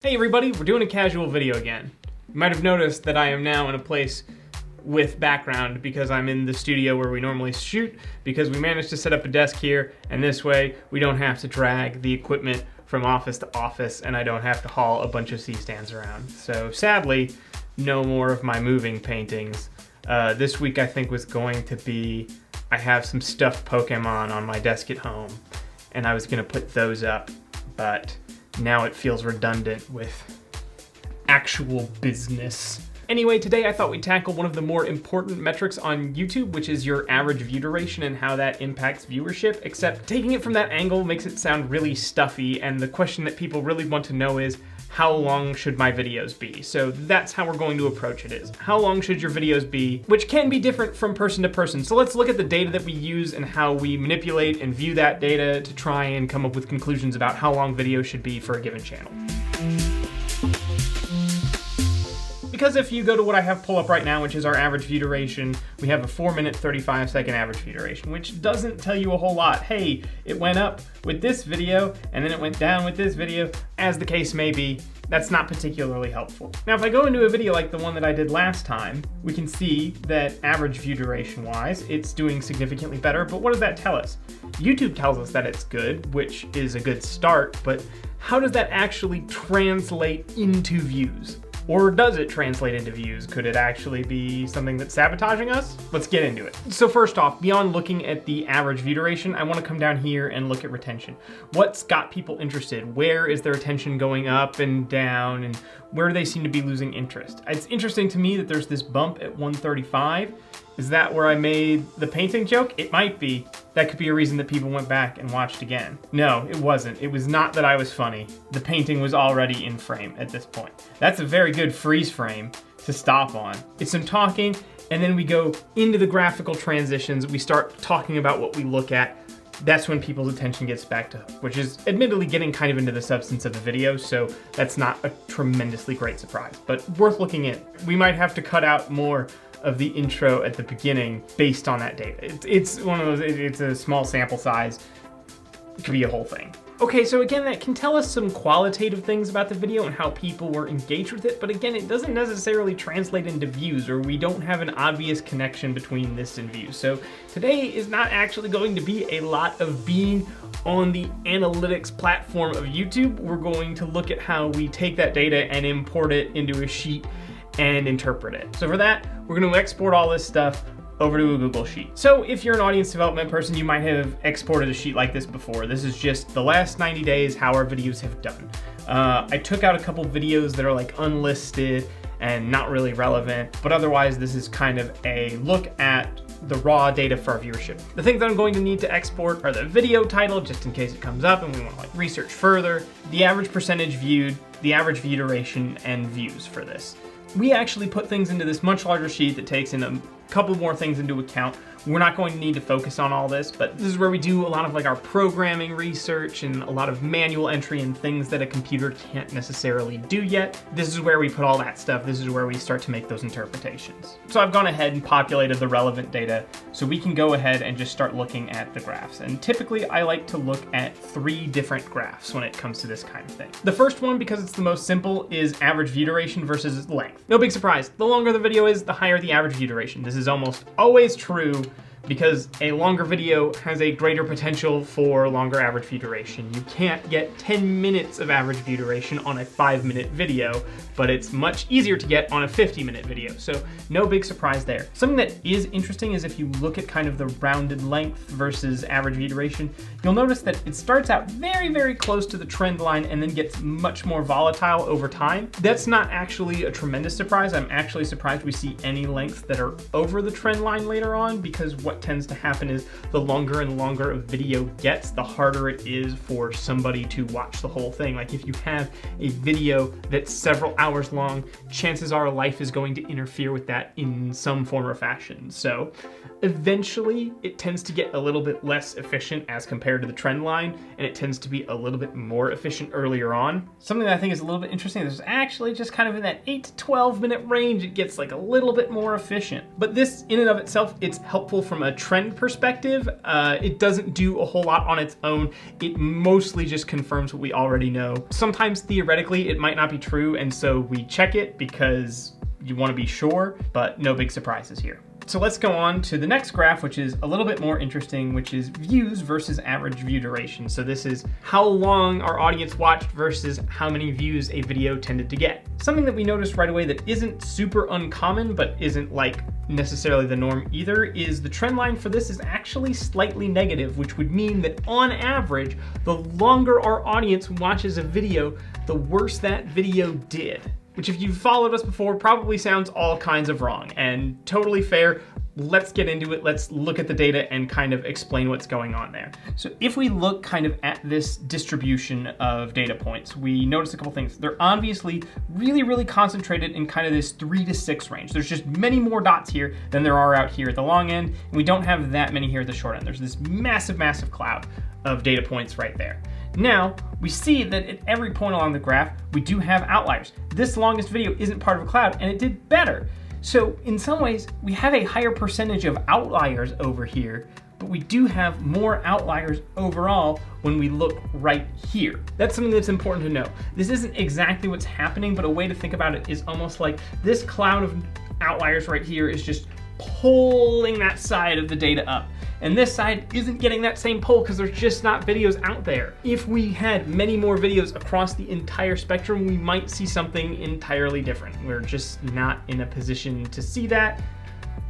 Hey everybody, we're doing a casual video again. You might have noticed that I am now in a place with background because I'm in the studio where we normally shoot, because we managed to set up a desk here, and this way we don't have to drag the equipment from office to office and I don't have to haul a bunch of C-stands around. So sadly, no more of my moving paintings. This week I think was going to be, I have some stuffed Pokemon on my desk at home and I was gonna put those up, but now it feels redundant with actual business. Anyway, today I thought we'd tackle one of the more important metrics on YouTube, which is your average view duration and how that impacts viewership, except taking it from that angle makes it sound really stuffy, and the question that people really want to know is, how long should my videos be? So that's how we're going to approach it is, how long should your videos be, which can be different from person to person. So let's look at the data that we use and how we manipulate and view that data to try and come up with conclusions about how long videos should be for a given channel. Because if you go to what I have pull up right now, which is our average view duration, we have a 4-minute, 35-second average view duration, which doesn't tell you a whole lot. Hey, it went up with this video, and then it went down with this video, as the case may be. That's not particularly helpful. Now, if I go into a video like the one that I did last time, we can see that average view duration-wise, it's doing significantly better, but what does that tell us? YouTube tells us that it's good, which is a good start, but how does that actually translate into views? Or does it translate into views? Could it actually be something that's sabotaging us? Let's get into it. So first off, beyond looking at the average view duration, I want to come down here and look at retention. What's got people interested? Where is their attention going up and down? And where do they seem to be losing interest? It's interesting to me that there's this bump at 135. Is that where I made the painting joke? It might be. That could be a reason that people went back and watched again. No, it wasn't. It was not that I was funny. The painting was already in frame at this point. That's a very good freeze frame to stop on. It's some talking, and then we go into the graphical transitions. We start talking about what we look at. That's when people's attention gets back to, which is admittedly getting kind of into the substance of the video, so that's not a tremendously great surprise, but worth looking at. We might have to cut out more of the intro at the beginning based on that data. It's one of those, it's a small sample size. It could be a whole thing. Okay, so again, that can tell us some qualitative things about the video and how people were engaged with it, but again, it doesn't necessarily translate into views, or we don't have an obvious connection between this and views. So today is not actually going to be a lot of being on the analytics platform of YouTube. We're going to look at how we take that data and import it into a sheet and interpret it. So for that, we're going to export all this stuff over to a Google Sheet. So if you're an audience development person, you might have exported a sheet like this before. This is just the last 90 days, how our videos have done. I took out a couple videos that are like unlisted and not really relevant, but otherwise this is kind of a look at the raw data for our viewership. The things that I'm going to need to export are the video title, just in case it comes up and we want to like research further, the average percentage viewed, the average view duration, and views for this. We actually put things into this much larger sheet that takes in a couple more things into account. We're not going to need to focus on all this, but this is where we do a lot of like our programming research and a lot of manual entry and things that a computer can't necessarily do yet. This is where we put all that stuff. This is where we start to make those interpretations. So I've gone ahead and populated the relevant data so we can go ahead and just start looking at the graphs. And typically I like to look at 3 different graphs when it comes to this kind of thing. The first one, because it's the most simple, is average view duration versus length. No big surprise. The longer the video is, the higher the average view duration. This is almost always true, because a longer video has a greater potential for longer average view duration. You can't get 10 minutes of average view duration on a 5-minute video, but it's much easier to get on a 50-minute video. So no big surprise there. Something that is interesting is if you look at kind of the rounded length versus average view duration, you'll notice that it starts out very, very close to the trend line and then gets much more volatile over time. That's not actually a tremendous surprise. I'm actually surprised we see any lengths that are over the trend line later on, because what tends to happen is the longer and longer a video gets, the harder it is for somebody to watch the whole thing. Like if you have a video that's several hours long, chances are life is going to interfere with that in some form or fashion. So eventually it tends to get a little bit less efficient as compared to the trend line, and it tends to be a little bit more efficient earlier on. Something that I think is a little bit interesting is actually just kind of in that 8 to 12 minute range, it gets like a little bit more efficient. But this in and of itself, it's helpful from a a trend perspective, it doesn't do a whole lot on its own. It mostly just confirms what we already know. Sometimes theoretically it might not be true, and so we check it because you want to be sure, but no big surprises here. So let's go on to the next graph, which is a little bit more interesting, which is views versus average view duration. So this is how long our audience watched versus how many views a video tended to get. Something that we noticed right away that isn't super uncommon, but isn't like necessarily the norm either, is the trend line for this is actually slightly negative, which would mean that on average, the longer our audience watches a video, the worse that video did. Which, if you've followed us before, probably sounds all kinds of wrong, and totally fair. Let's get into it. Let's look at the data and kind of explain what's going on there. So if we look kind of at this distribution of data points, we notice a couple things. They're obviously really, really concentrated in kind of this 3 to 6 range. There's just many more dots here than there are out here at the long end, and we don't have that many here at the short end. There's this massive, massive cloud of data points right there. Now, we see that at every point along the graph, we do have outliers. This longest video isn't part of a cloud, and it did better. So in some ways, we have a higher percentage of outliers over here, but we do have more outliers overall when we look right here. That's something that's important to know. This isn't exactly what's happening, but a way to think about it is almost like this cloud of outliers right here is just pulling that side of the data up. And this side isn't getting that same pull because there's just not videos out there. If we had many more videos across the entire spectrum, we might see something entirely different. We're just not in a position to see that.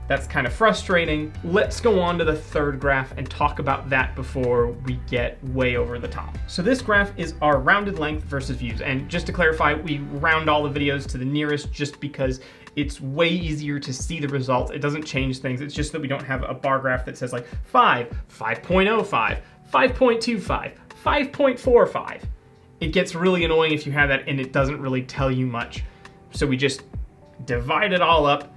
That's kind of frustrating. Let's go on to the third graph and talk about that before we get way over the top. So this graph is our rounded length versus views. And just to clarify, we round all the videos to the nearest just because it's way easier to see the results. It doesn't change things. It's just that we don't have a bar graph that says like 5, 5.05, 5.25, 5.45. It gets really annoying if you have that and it doesn't really tell you much. So we just divide it all up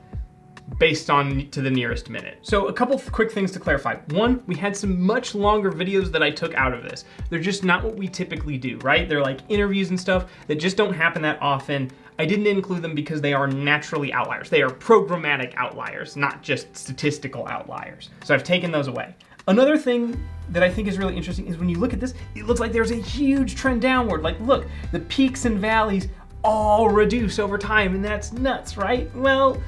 based on to the nearest minute. So a couple quick things to clarify. One, we had some much longer videos that I took out of this. They're just not what we typically do, right? They're like interviews and stuff that just don't happen that often. I didn't include them because they are naturally outliers. They are programmatic outliers, not just statistical outliers. So I've taken those away. Another thing that I think is really interesting is when you look at this, it looks like there's a huge trend downward. Like, look, the peaks and valleys all reduce over time, and that's nuts, right? Well,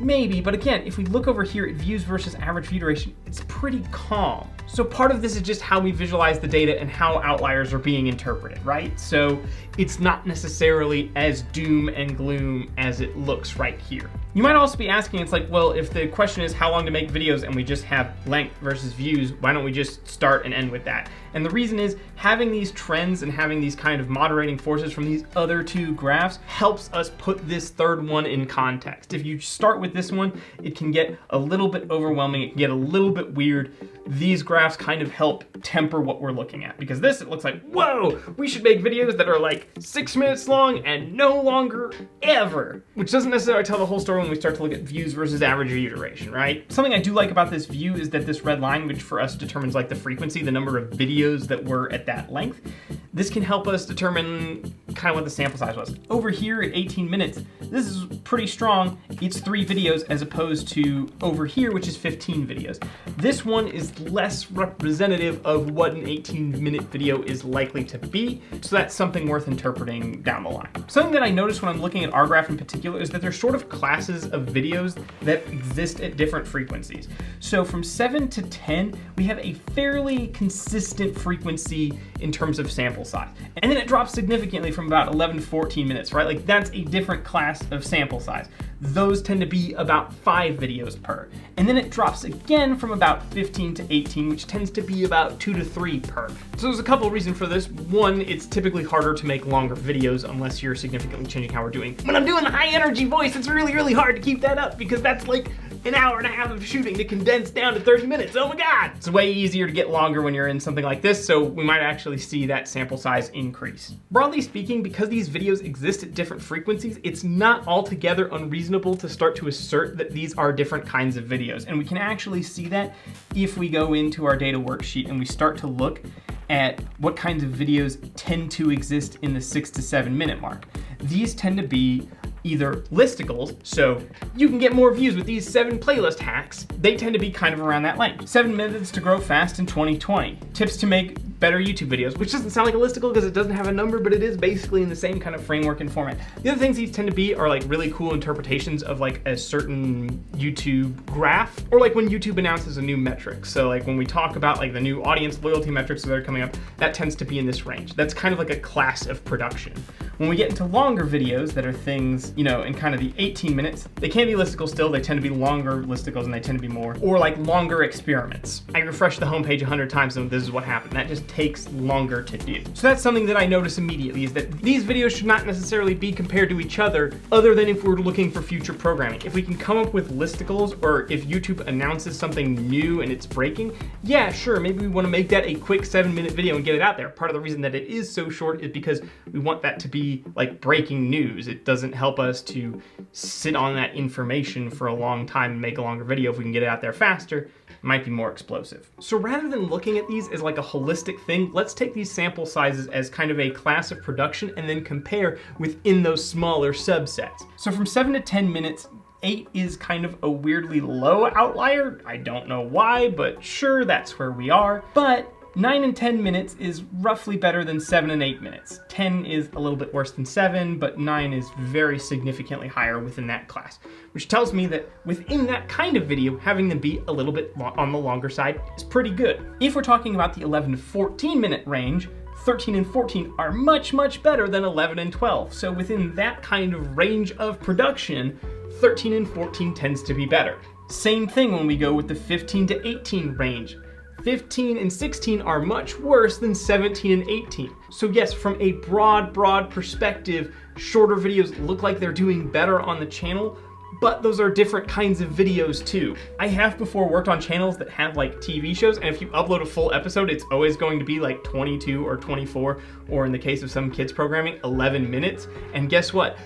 maybe, but again, if we look over here at views versus average view duration, it's pretty calm. So part of this is just how we visualize the data and how outliers are being interpreted, right? So it's not necessarily as doom and gloom as it looks right here. You might also be asking, it's like, well, if the question is how long to make videos and we just have length versus views, why don't we just start and end with that? And the reason is having these trends and having these kind of moderating forces from these other two graphs helps us put this third one in context. If you start with this one, it can get a little bit overwhelming. It can get a little bit weird. These graphs kind of help temper what we're looking at, because this, it looks like, whoa, we should make videos that are like 6 minutes long and no longer ever, which doesn't necessarily tell the whole story when we start to look at views versus average view duration, right? Something I do like about this view is that this red line, which for us determines like the frequency, the number of videos that were at that length, this can help us determine kind of what the sample size was. Over here at 18 minutes, this is pretty strong. It's 3 videos as opposed to over here, which is 15 videos. This one is less representative of what an 18-minute video is likely to be, so that's something worth interpreting down the line. Something that I noticed when I'm looking at our graph in particular is that there's sort of classes of videos that exist at different frequencies. So from 7 to 10, we have a fairly consistent frequency in terms of sample size. And then it drops significantly from about 11 to 14 minutes, right? Like that's a different class of sample size. Those tend to be about 5 videos per. And then it drops again from about 15 to 18, which tends to be about 2 to 3 per. So there's a couple of reasons for this. One, it's typically harder to make longer videos unless you're significantly changing how we're doing. When I'm doing the high energy voice, it's really, really hard to keep that up because that's like an hour and a half of shooting to condense down to 30 minutes. Oh my God. It's way easier to get longer when you're in something like this, so we might actually see that sample size increase. Broadly speaking, because these videos exist at different frequencies, it's not altogether unreasonable to start to assert that these are different kinds of videos. And we can actually see that if we go into our data worksheet and we start to look at what kinds of videos tend to exist in the 6 to 7 minute mark. These tend to be either listicles, so you can get more views with these 7 playlist hacks. They tend to be kind of around that length. 7 methods to grow fast in 2020. Tips to make better YouTube videos, which doesn't sound like a listicle because it doesn't have a number, but it is basically in the same kind of framework and format. The other things these tend to be are like really cool interpretations of like a certain YouTube graph, or like when YouTube announces a new metric. So like when we talk about like the new audience loyalty metrics that are coming up, that tends to be in this range. That's kind of like a class of production. When we get into longer videos that are things, you know, in kind of the 18 minutes, they can be listicles still, they tend to be longer listicles and they tend to be more, or like longer experiments. I refreshed the homepage 100 times and this is what happened. That just takes longer to do. So that's something that I notice immediately, is that these videos should not necessarily be compared to each other than if we're looking for future programming. If we can come up with listicles, or if YouTube announces something new and it's breaking, yeah, sure, maybe we want to make that a quick 7-minute video and get it out there. Part of the reason that it is so short is because we want that to be like breaking news. It doesn't help us to sit on that information for a long time and make a longer video. If we can get it out there faster, it might be more explosive. So rather than looking at these as like a holistic thing, let's take these sample sizes as kind of a class of production and then compare within those smaller subsets. So from 7 to 10 minutes, 8 is kind of a weirdly low outlier. I don't know why, but sure, that's where we are. But 9 and 10 minutes is roughly better than 7 and 8 minutes. 10 is a little bit worse than 7, but 9 is very significantly higher within that class, which tells me that within that kind of video, having them be a little bit on the longer side is pretty good. If we're talking about the 11 to 14 minute range, 13 and 14 are much, much better than 11 and 12. So within that kind of range of production, 13 and 14 tends to be better. Same thing when we go with the 15 to 18 range. 15 and 16 are much worse than 17 and 18. So yes, from a broad perspective, shorter videos look like they're doing better on the channel, but those are different kinds of videos too. I have before worked on channels that have like TV shows, and if you upload a full episode, it's always going to be like 22 or 24, or in the case of some kids programming, 11 minutes. And guess what?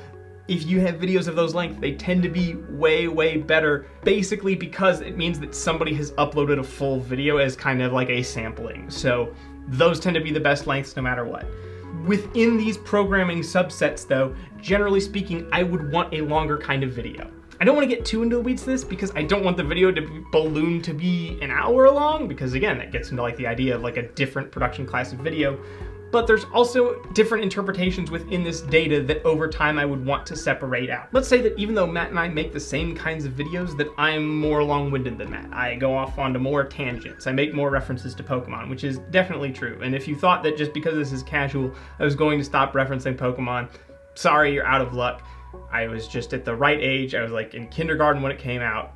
If you have videos of those lengths, they tend to be way better, basically because it means that somebody has uploaded a full video as kind of like a sampling. So those tend to be the best lengths no matter what. Within these programming subsets though, generally speaking, I would want a longer kind of video. I don't want to get too into the weeds of this because I don't want the video to balloon to be an hour long, because again, that gets into like the idea of like a different production class of video. But there's also different interpretations within this data that over time I would want to separate out. Let's say that even though Matt and I make the same kinds of videos, that I'm more long-winded than Matt. I go off onto more tangents. I make more references to Pokemon, which is definitely true. And if you thought that just because this is casual, I was going to stop referencing Pokemon, sorry, you're out of luck. I was just at the right age. I was like in kindergarten when it came out.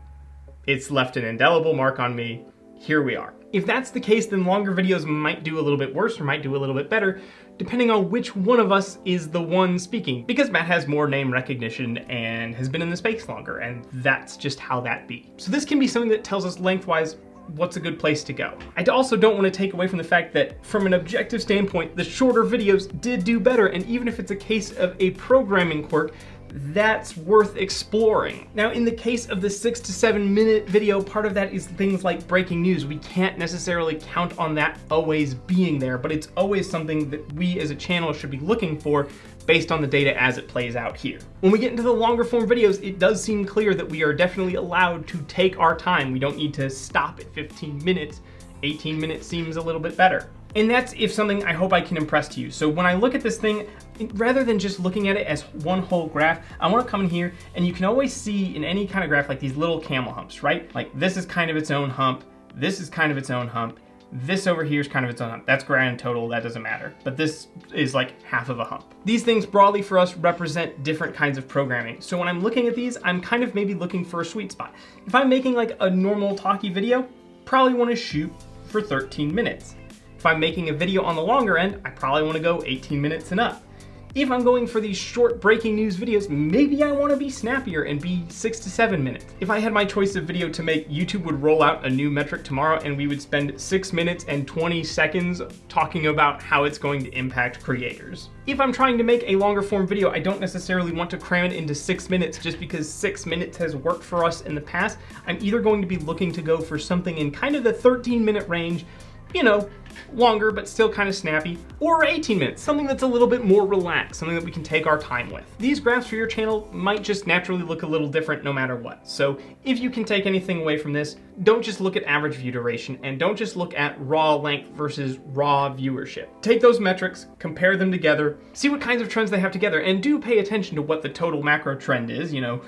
It's left an indelible mark on me. Here we are. If that's the case, then longer videos might do a little bit worse or might do a little bit better, depending on which one of us is the one speaking. Because Matt has more name recognition and has been in the space longer, and that's just how that be. So this can be something that tells us lengthwise what's a good place to go. I also don't want to take away from the fact that from an objective standpoint, the shorter videos did do better, and even if it's a case of a programming quirk, that's worth exploring. Now, in the case of the 6 to 7 minute video, part of that is things like breaking news. We can't necessarily count on that always being there, but it's always something that we as a channel should be looking for based on the data as it plays out here. When we get into the longer form videos, it does seem clear that we are definitely allowed to take our time. We don't need to stop at 15 minutes. 18 minutes seems a little bit better. And that's if something I hope I can impress to you. So when I look at this thing, rather than just looking at it as one whole graph, I want to come in here, and you can always see in any kind of graph like these little camel humps, right? Like this is kind of its own hump, this is kind of its own hump, this over here is kind of its own hump. That's grand total, that doesn't matter. But this is like half of a hump. These things broadly for us represent different kinds of programming. So when I'm looking at these, I'm kind of maybe looking for a sweet spot. If I'm making like a normal talkie video, probably want to shoot for 13 minutes. If I'm making a video on the longer end, I probably want to go 18 minutes and up. If I'm going for these short breaking news videos, maybe I want to be snappier and be 6 to 7 minutes. If I had my choice of video to make, YouTube would roll out a new metric tomorrow and we would spend 6 minutes and 20 seconds talking about how it's going to impact creators. If I'm trying to make a longer form video, I don't necessarily want to cram it into 6 minutes just because 6 minutes has worked for us in the past. I'm either going to be looking to go for something in kind of the 13-minute range, you know, longer but still kind of snappy, or 18 minutes, something that's a little bit more relaxed, something that we can take our time with. These graphs for your channel might just naturally look a little different no matter what. So if you can take anything away from this, don't just look at average view duration and don't just look at raw length versus raw viewership. Take those metrics, compare them together, see what kinds of trends they have together, and do pay attention to what the total macro trend is. You know,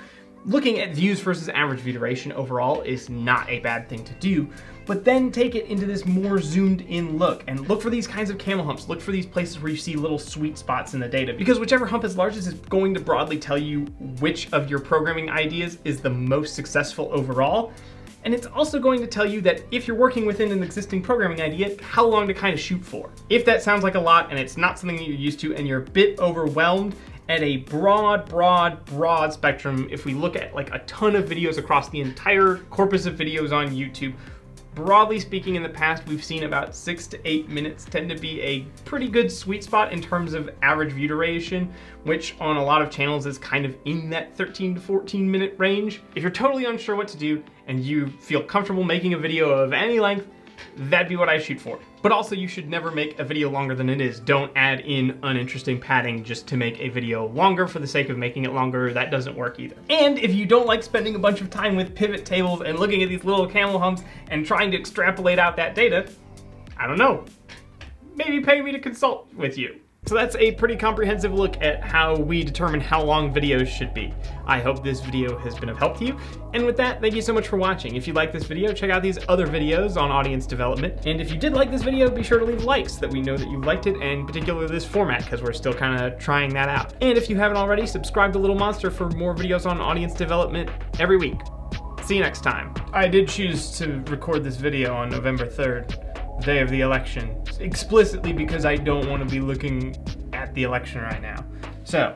looking at views versus average view duration overall is not a bad thing to do, but then take it into this more zoomed in look and look for these kinds of camel humps. Look for these places where you see little sweet spots in the data, because whichever hump is largest is going to broadly tell you which of your programming ideas is the most successful overall. And it's also going to tell you that if you're working within an existing programming idea, how long to kind of shoot for. If that sounds like a lot and it's not something that you're used to and you're a bit overwhelmed, at a broad spectrum, if we look at like a ton of videos across the entire corpus of videos on YouTube, broadly speaking, in the past, we've seen about 6 to 8 minutes tend to be a pretty good sweet spot in terms of average view duration, which on a lot of channels is kind of in that 13 to 14 minute range. If you're totally unsure what to do and you feel comfortable making a video of any length, that'd be what I shoot for. But also, you should never make a video longer than it is. Don't add in uninteresting padding just to make a video longer for the sake of making it longer. That doesn't work either. And if you don't like spending a bunch of time with pivot tables and looking at these little camel humps and trying to extrapolate out that data, I don't know, maybe pay me to consult with you. So that's a pretty comprehensive look at how we determine how long videos should be. I hope this video has been of help to you. And with that, thank you so much for watching. If you like this video, check out these other videos on audience development. And if you did like this video, be sure to leave likes so that we know that you liked it, and particularly this format, because we're still kind of trying that out. And if you haven't already, subscribe to Little Monster for more videos on audience development every week. See you next time. I did choose to record this video on November 3rd. The day of the election, explicitly because I don't want to be looking at the election right now. So,